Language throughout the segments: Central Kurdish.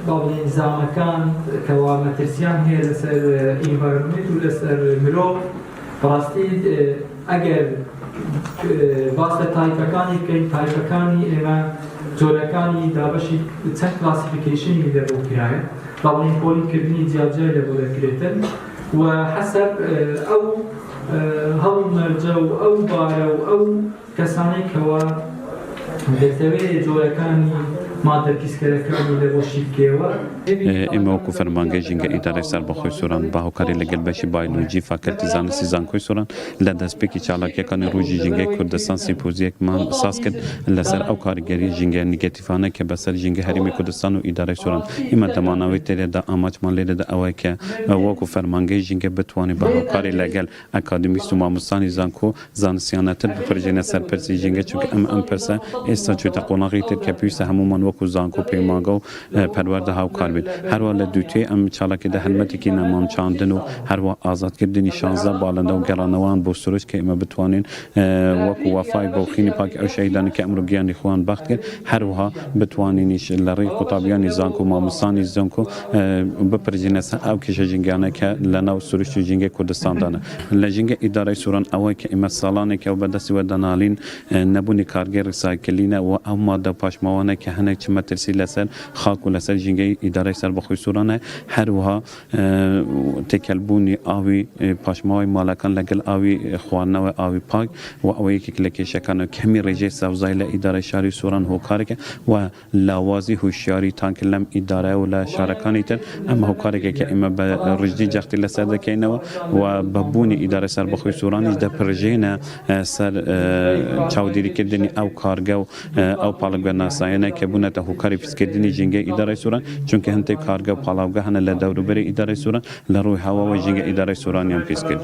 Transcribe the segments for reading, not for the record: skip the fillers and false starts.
باڵێن زامەکان کەوا مەترسیان هەیە لەسەر ئینڤایرۆنمنت و لەسەر مرۆڤ بەڕاستی ئەگەر باس لە تایپەکانی بکەین تایپەکانی ئێمە جۆرەکانی دابەشی چەند کلاسیفیکیشنی لە بۆ کرایە باڵێن پۆلیکردنی جیاجای لە بۆ دەکرێتن و حەسەب ئەو هەڵ مەرجە و ئەو بارە و ئەو کەسانەی کەوا دەتەوێت جۆرەکانی مادە پیسکەرەکانی لە بۆ شیبکەوە ئێمە وەکو فەرمانگەی ژینگە ئیدارەی سەربەخۆی سووران با هاوکاری لەگەڵ بەشی بایۆلۆجی فاکەلتی زانستی زانکۆی سووران لە دەستپێکی چالاکیەکانی ڕووی ژینگەی کوردستان سیمپۆزیەکمان ساز کرد لەسەر ئەو کاریگەری ژینگە نیگەتیڤانە کە بەسەر ژینگە هەرێمی کوردستان و ئیدارەی سووران ئێمە دەمانەوەی تێرەدا ئاماجمان لێرەدا ئەوەیە کە وەکو فەرمانگەی ژینگە بتوانێت بە هاوکاری لەگەڵ ئەکادمیست و مامۆستانی زانکۆ زانستیانەتر بپڕژێنە سەرپەرچی ژینگە چونکە ئەم پرسە ئێستا چوویتە قۆناغی تر کە پێویستە هەموومان وەکو زانکۆ پەیمانگە و پەروەردە هاوکار بێت هەروە لە دووتێ ئەم چالاکیدا هەلمەتێکی نەمامچاندن و هەروە ئازادکردنی 16 باڵندە و گەڕانەوەیان بۆ سروش کە ئێمە بتوانین وەکو وەفای بەوخینی پاکی ئەو شەهیدانی کە ئەمڕۆ گیانی خۆیان بەخت کرد هەروەها بتوانینیش لە ڕێی قوتابیانی زانکۆ و مامۆستانی زانکۆ بپرژێنە سەر ئەو کێشە ژینگانە کە لە ناو سروش و ژینگەی کوردستاندانە لە ژینگە ئیدارەی سووران ئەوەی کە ئێمە ساڵانێکی ئەو بەدەستی وەدەنالین نەبوونی کارگەر ڕیسایکلینە و ئەو مادە پاشماوانە کە هەنێک چ مەترسی لەسەر خاک و لەسەر ژینگەی ئیدارەی سەربەخۆی سوورانە هەروەها تێکەلبوونی ئاوی پاشماوەی ماڵەکان لەگەڵ ئاوی خواردنەوە ئاوی پاک و ئەوەیەکێک لە کێشەکانە کەمی ڕێژەی سەوزای لە ئیدارەی شاری سووران هۆکارێکە و لاوازی هوشیاری تانکە لەم ئیدارە و لە شارەکانی تر ئەم هۆکارێکە کە ئێمە بە ڕژدی جەختی لەسەر دەکەینەوە و بەبوونی ئیدارە سەربەخۆی سوورانیش دەپڕژێنە سەر چاودێریکردنی ئەو کارگە و ئەو پاڵگە ناسایەنە کە بوونەتە هۆکاری پیسکردنی ژینگەی ئیدارەی سووران چونکە هەندێک کارگە و پاڵاوگە هەنە لە دەوروبەری ئیدارەی سووران لە ڕووی هەواوە ژینگە ئیدارەی سوورانیان پیس کرد.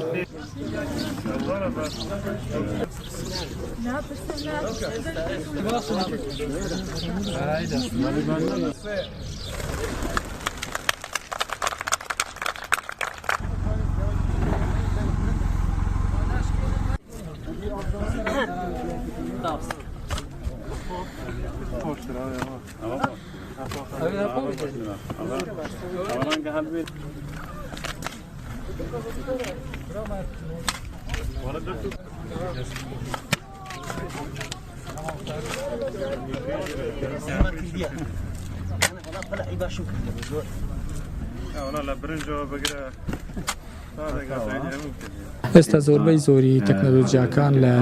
ئێستا زۆربەی زۆری تەکنۆلۆژیاکان لە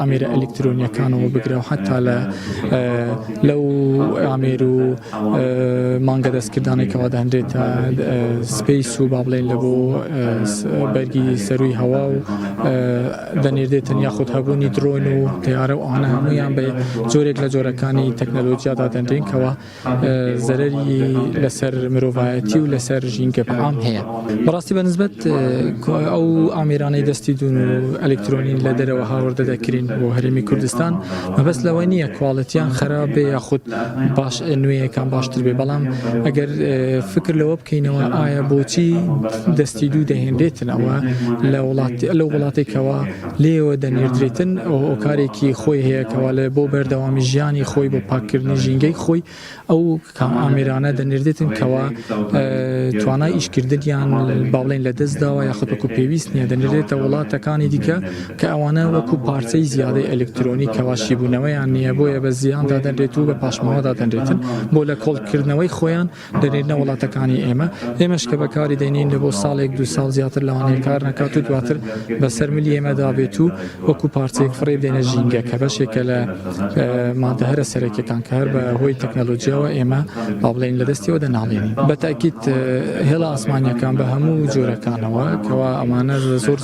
ئامێرە ئەلکترۆنیەکانەوە بگرە و حتا لەو ئامێر و مانگە دەستکردانێکەوە دەهێنرێتە سپەیس و با بڵێن لە بۆ بەرگی سەرووی هەوا و دەنێردێتن یاخود هەبوونی درۆن و تیارە و ئەوانە هەموویان بە جۆرێک لە جۆرەکانی تەکنۆلۆژیادا دەنرێن کەوە زەرەری لەسەر مرۆڤایەتی و لەسەر ژینگە بەعام هەیە. بەڕاستی بەنسبەت ئەو ئامێرانەی دەستی دوون و ئەلکترۆنین لە دەرەوە هاوردە دەکرین بۆ هەرێمی کوردستان مەبەست لەوە نییە کواڵەتیان خراپێ یاخود باش نوێیەکان باشتر بێ بەڵام ئەگەر فکر لەوە بکەینەوە ئایا بۆچی دەستی دوو دەهێنرێتن ئەوە لەو وڵاتێکەوە لێوە دەنێردرێتن ئەو کارێکی خۆی هەیەکەوە لە بۆ بەردەوامی ژیانی خۆی بۆ پاکردنی ژینگەی خۆی ئەو ئامێرانە دەنێردێتن کەوە توانای ئیشکردنیان باڵێن لە دەستداوە یاخود وەکو پێویست نییە دەنێرێتە وڵاتەکانی دیکە کە ئەوانە وەکو پارچەی زیادەی ئەلکترۆنی کەواشی بوونەوەیان نییە بۆیە بە زیاندا دەنرێت و بە پاشماوەدا دەنرێتن بۆ لە کۆڵکردنەوەی خۆیان دەنێرنە وڵاتەکانی ئێمەش کە بەکاری دەینین لە بۆ ساڵێک دو ساڵ زیاتر لەوانەیە کار نەکات و دواتر بەسەر ملی ئێمەدا بێت و وەکو پارچەیەک فڕێ بدەینە ژینگە کە بەشێکە لە مادە هەرە سەرەکیەکان کە هەر بە هۆی تەکنۆلۆژیاوە ئێمە با بڵێن لە دەستیەوە دەناڵێنین. بەتاکید هێڵە ئاسمانیەکان بە هەموو جۆرەکانەوە کەوا ئەمانە زۆر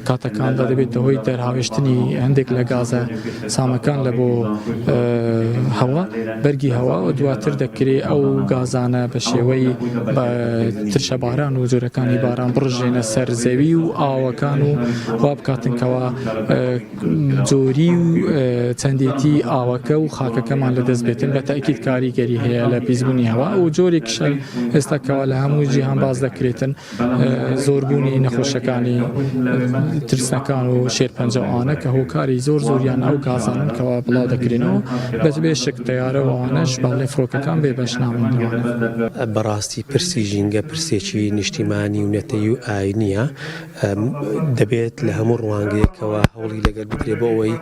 کاتەکاندا دەبێت هۆی دەرهاوێشتنی هەندێک لە گازە سامەکان لە بۆ هەوا بەرگی هەوا و دواتر دەکرێت ئەو گازانە بە شێوەی ترشە باران و جۆرەکانی باران بڕژێنە سەر زەوی و ئاوەکان و وا بکاتنکەوە جۆری و چەندێتی ئاوەکە و خاکەکەمان لە دەست بێتن بە تاکید کاریگەری هەیە لە پیسبوونی هەوا و جۆرێکیشە ئێستاکەوە لە هەموو جیهان باز دەکرێتن زۆربوونی نەخۆشەکانی ترسنەکان و شێرپەنجەوانە کە هۆکاری زۆریان ئەو گازانن کەوا بڵاو دەکرێنەوە بەس بێشک تەیارەوانش باڵێ فڕۆکەکان بێ بەش ناوێنەوانە. بەڕاستی پرسی ژینگە پرسێکی نیشتیمانی و نەتەی و ئاینیە دەبێت لە هەموو ڕوانگەیەکەوە هەوڵی لەگەر بکرێ بۆ ئەوەی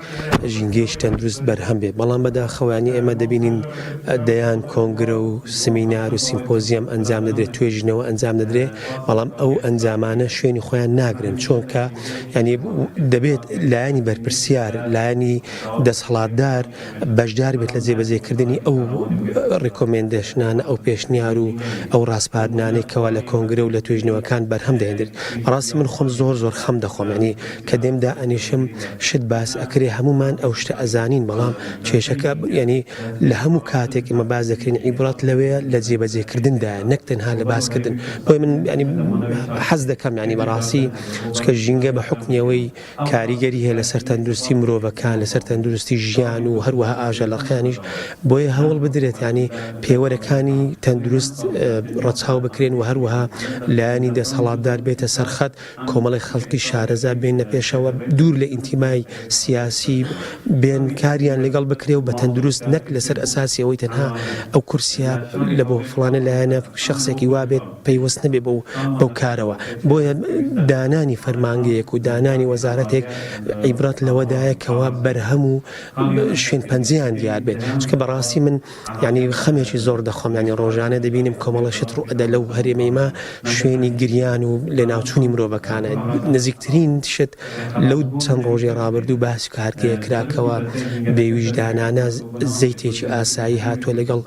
ژینگەیش تەندروست بەرهەم بێ. بەڵام بەداخەوانی ئێمە دەبینین دەیان کۆنگرە و سمینار و سیمپۆزیەم ئەنجام دەدرێت توێژنەوە ئەنجام دەدرێ بەڵام ئەو ئەنجامانە شوێنی خۆیان ناگرن چۆنکە ینی دەبێت لایانی بەرپرسیار لایانی دەسەڵاتدار بەشدار بێت لە جێبەجێکردنی ئەو ڕیکۆمێندێشنانە ئەو پێشنیار و ئەو ڕاستپاردنانەی کەوا لە کۆنگرە و لە توێژنەوەکان بەرهەم دەهێنرێت. ڕاستی من خۆم زۆر خەم دەخۆم ینی کە دێمدا ئەنیشم شت باس ئەکرێ هەمومان ئەو شتە ئەزانین بەڵام کێشەکە ینی لە هەموو کاتێک ئمە باز دەکرین عیبرەت لەوەیە لە جێبەجێکردندا نەک تەنها لە باسکردن. بۆی من ینی حەز دەکەم ینی بەڕاستی چکە ژینگە بە حکمیەوەی کاریگەری هەیە لەسەر تەندروستی مرۆڤەکان لەسەر تەندروستی ژیان و هەروەها ئاژەڵەکانیش بۆیە هەوڵ بدرێت ینی پێوەرەکانی تەندروست ڕەچاو بکرێن و هەروەها لایانی دەسەڵاتدار بێتە سەرخەت کۆمەڵی خەڵکی شارەزا بێنە پێشەوە دوور لە ئینتیمای سیاسی بێن کاریان لەگەڵ بکرێ و بە تەندروست نەک لەسەر ئەساسی ئەوەی تەنها ئەو کورسیا لە بۆ فڵانە لایەنە شخصێکی وابێت پەیوەست نەبێ بەو کارەوە. بۆیە دانانی فەرمانگەیەک و دانانی وەزارەتێک عیبرەت لەوەدایە کەوا بەرهەم و شوێن پەنجەیان دیار بێت. چکە بەڕاستی من ینی خەمێکی زۆر دەخۆم ینی ڕۆژانە دەبینیم کۆمەڵە شت ڕوئەدە لەو هەرێمەیما شوێنی گریان و لە ناوچوونی مرۆڤەکانە نزیکترین شت لەو چەند ڕۆژێ ڕابردوو باسی کارگەیە کراکەوە بێویژدانانە زەیتێکی ئاسایی هاتووە لەگەڵ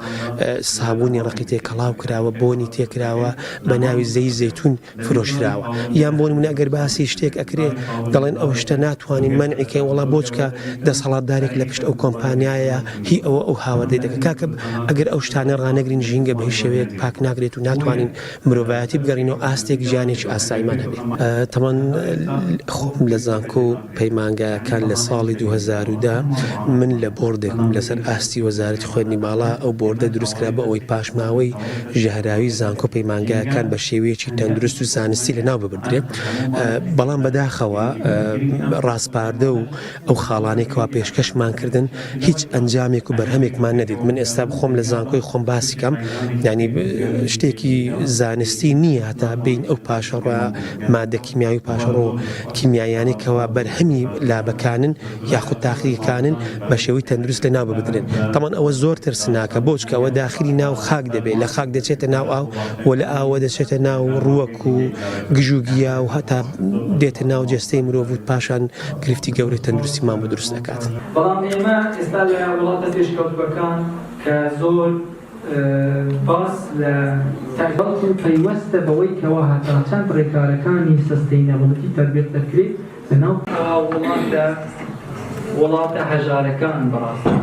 سابوونی ڕقی تێکەڵاو کراوە بۆنی تێکراوە بە ناوی زەی زەیتون فرۆشراوە یان بۆ نمونە ئەگەر باسی شتێک ئەکرێ دەڵێن ئەو شتە ناتوانین منعیکەین وەڵا بۆچکە دەسەڵاتدارێک لە پشت ئەو کۆمپانیایە هی ئەو هاوردەی دەکە کاکە ئەگەر ئەو شتانە ڕانەگرین ژینگە بە هیچ شێوەیەک پاک ناگرێت و ناتوانین مرۆڤایەتی بگەڕینەوە ئاستێک ژیانێکی ئاساییمان هەبێت. تەمان خۆم لە زانکۆ پەیمانگایەکان لە ساڵی 2010 من لە بۆردێک لەسەر ئاستی وەزارەتی خوێندنی باڵا ئەو بۆردە دروستکرا بە ئەوەی پاشماوەی ژەهراوی زانکۆ پەیمانگایەکان بە شێوەیەکی تەندروست و زانستی لەناو ببردرێت. بەڵام بەداخەوە ڕاستپاردە و ئەو خاڵانێکەوە پێشکەشمان کردن هیچ ئەنجامێک و بەرهەمێکمان نەدیت. من ئێستا بخۆم لە زانکۆی خۆم باسیکەم ینی شتێکی زانستی نییە هەتا بین ئەو پاشەڕە مادە کیمیایی و پاشەڕۆ کیمیایانێکەوە بەرهەمی لابەکانن یاخود تاقیەکانن بە شێوەی تەندروست لەناو ببدرێن. تەمان ئەوە زۆر ترسناکە بۆچکە ئەوە داخلی ناو خاک دەبێت لە خاک دەچێتە ناو ئاو و لە ئاوە دەچێتە ناو ڕووەک و گژوگیا و هەتا دێتە ناو جەستەی مرۆڤ و پاشان گرفتی گەورەی تەندروستیمان بۆ دروست دەکات. بەڵام ئێمە ئێستا لە وڵاتە پێشکەوتوەکان کە زۆر باس لە تایبەت و پەیوەستە بەوەی کەوا هەتا چەند ڕێکارەکانی سستەینەبڵیتی تەربیەت دەکرێت لەناو وڵاتە هەژارەکان بەڕاستی.